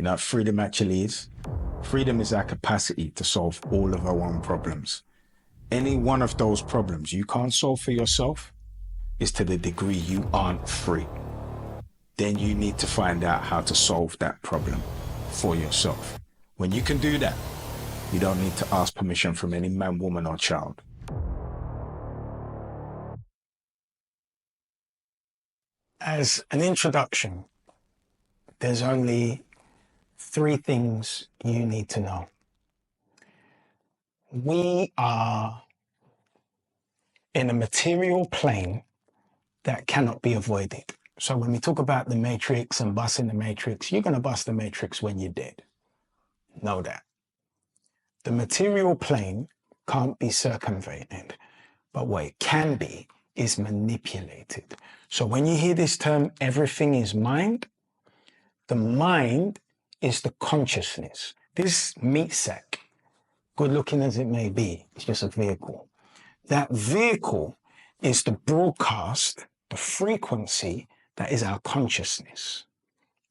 You know what freedom actually is? Freedom is our capacity to solve all of our own problems. Any one of those problems you can't solve for yourself is to the degree you aren't free. Then you need to find out how to solve that problem for yourself. When you can do that, you don't need to ask permission from any man, woman, or child. As an introduction, there's only 3 things you need to know. We are in a material plane that cannot be avoided. So when we talk about the matrix and busting the matrix, you're going to bust the matrix when you're dead. Know that. The material plane can't be circumvented, but what it can be is manipulated. So when you hear this term, everything is mind, the mind is the consciousness. This meat sack, good looking as it may be, is just a vehicle. That vehicle is the broadcast, the frequency that is our consciousness.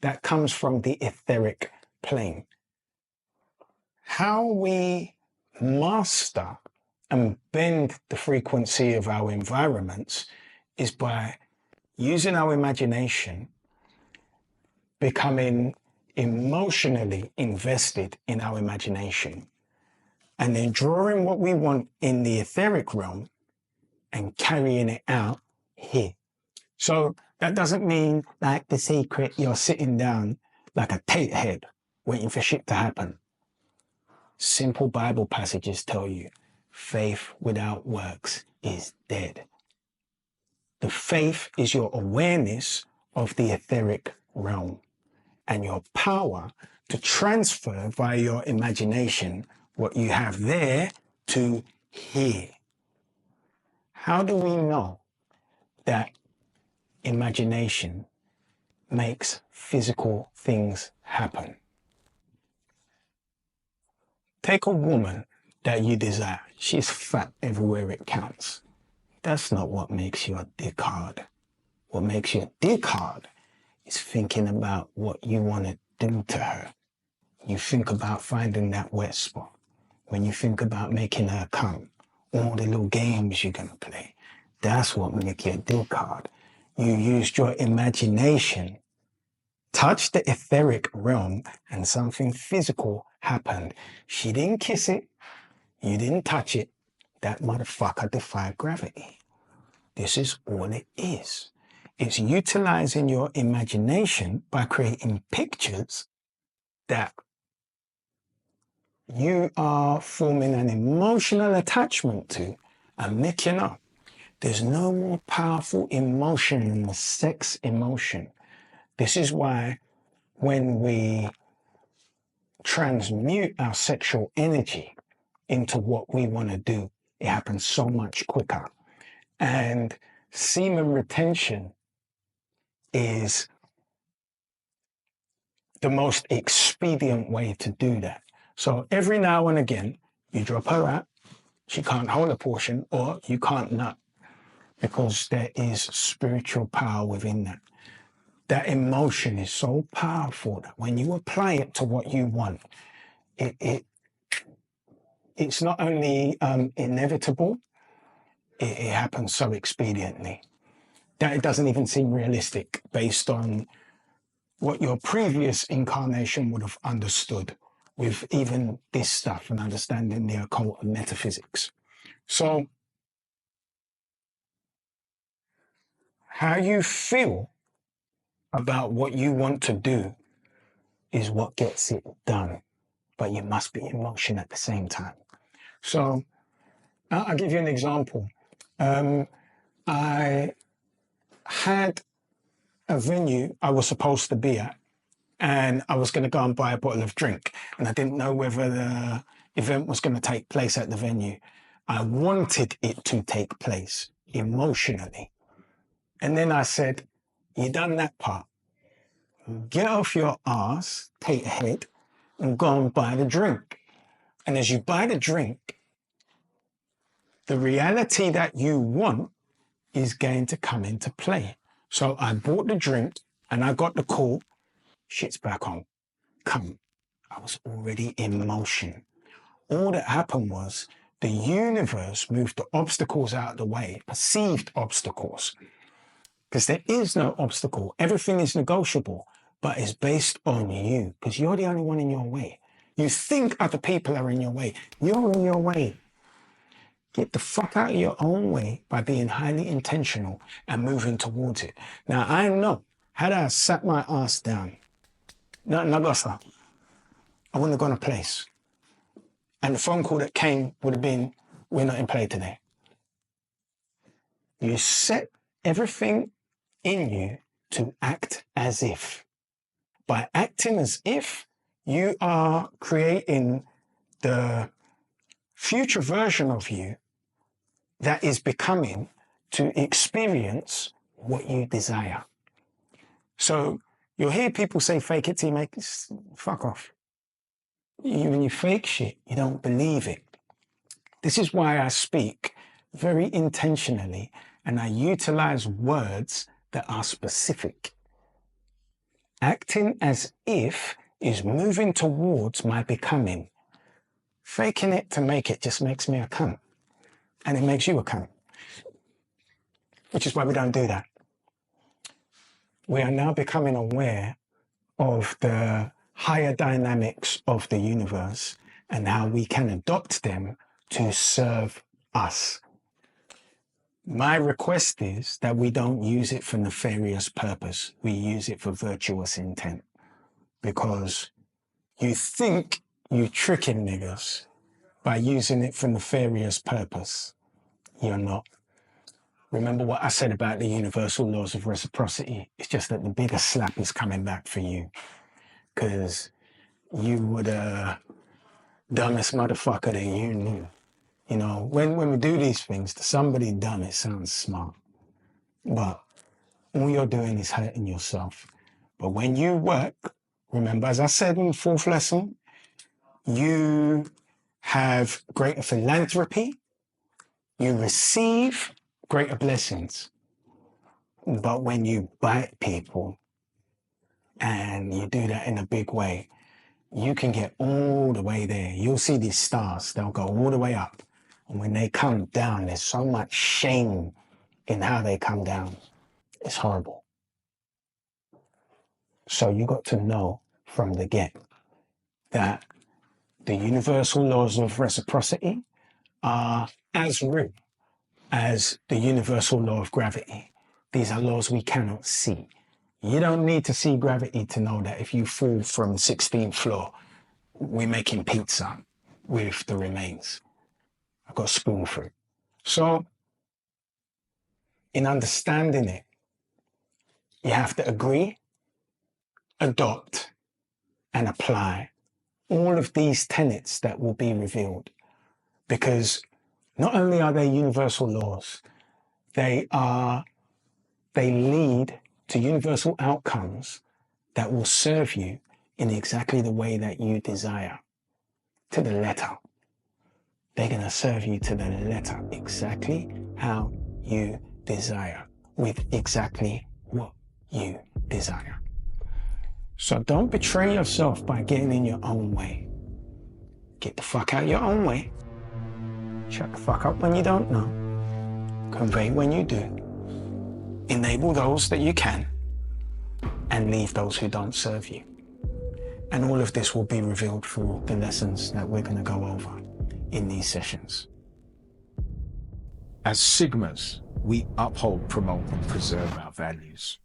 That comes from the etheric plane. How we master and bend the frequency of our environments is by using our imagination, becoming emotionally invested in our imagination, and then drawing what we want in the etheric realm and carrying it out here. So that doesn't mean, like The Secret, you're sitting down like a Tate head waiting for shit to happen. Simple Bible passages tell you faith without works is dead. The faith is your awareness of the etheric realm and your power to transfer via your imagination what you have there to here. How do we know that imagination makes physical things happen? Take a woman that you desire. She's fat everywhere it counts. That's not what makes you a dick hard. What makes you a dick hard is thinking about what you want to do to her. You think about finding that wet spot. When you think about making her come, all the little games you're going to play, that's what makes you a dick hard. You used your imagination, touched the etheric realm, and something physical happened. She didn't kiss it. You didn't touch it. That motherfucker defied gravity. This is all it is. It's utilizing your imagination by creating pictures that you are forming an emotional attachment to. And Nick, you know, there's no more powerful emotion than the sex emotion. This is why when we transmute our sexual energy into what we want to do, it happens so much quicker. And semen retention is the most expedient way to do that. So every now and again, you drop her out, she can't hold a portion, or you can't nut, because there is spiritual power within that. That emotion is so powerful that when you apply it to what you want, it's not only inevitable, it happens so expediently that it doesn't even seem realistic based on what your previous incarnation would have understood with even this stuff and understanding the occult and metaphysics. So how you feel about what you want to do is what gets it done, but you must be in motion at the same time. So I'll give you an example. I had a venue I was supposed to be at, and I was going to go and buy a bottle of drink, and I didn't know whether the event was going to take place at the venue. I wanted it to take place emotionally. And then I said, you done that part. Get off your ass, take a head, and go and buy the drink. And as you buy the drink, the reality that you want is going to come into play. So I bought the drink and I got the call, shit's back on. come. I was already in motion. All that happened was the universe moved the obstacles out of the way, perceived obstacles, because there is no obstacle. Everything is negotiable, but it's based on you, because you're the only one in your way. You think other people are in your way. You're in your way. Get the fuck out of your own way by being highly intentional and moving towards it. Now, I know, had I sat my ass down, I wouldn't have gone a place. And the phone call that came would have been, we're not in play today. You set everything in you to act as if. By acting as if, you are creating the future version of you that is becoming to experience what you desire. So you'll hear people say, fake it till you make it. Fuck off. When you fake shit, you don't believe it. This is why I speak very intentionally and I utilize words that are specific. Acting as if is moving towards my becoming. Faking it to make it just makes me a cunt. And it makes you a cunt. Which is why we don't do that. We are now becoming aware of the higher dynamics of the universe and how we can adopt them to serve us. My request is that we don't use it for nefarious purpose. We use it for virtuous intent. Because you think you're tricking niggas by using it for nefarious purpose. You're not. Remember what I said about the universal laws of reciprocity? It's just that the bigger slap is coming back for you. Because you were the dumbest motherfucker that you knew. You know, when we do these things, to somebody dumb, it sounds smart. But all you're doing is hurting yourself. But when you work, remember, as I said in the fourth lesson, you have greater philanthropy, you receive greater blessings. But when you bite people, and you do that in a big way, you can get all the way there. You'll see these stars, they'll go all the way up. And when they come down, there's so much shame in how they come down. It's horrible. So you got to know from the get that the universal laws of reciprocity are as real as the universal law of gravity. These are laws we cannot see. You don't need to see gravity to know that if you fall from the 16th floor, we're making pizza with the remains. I've got a spoon for it. So, in understanding it, you have to agree, adopt, and apply all of these tenets that will be revealed. Because not only are they universal laws, they lead to universal outcomes that will serve you in exactly the way that you desire, to the letter. They're going to serve you to the letter, exactly how you desire, with exactly what you desire. So don't betray yourself by getting in your own way. Get the fuck out of your own way. Shut the fuck up when you don't know. Convey when you do. Enable those that you can, and leave those who don't serve you. And all of this will be revealed through the lessons that we're going to go over in these sessions. As Sigmas, we uphold, promote, and preserve our values.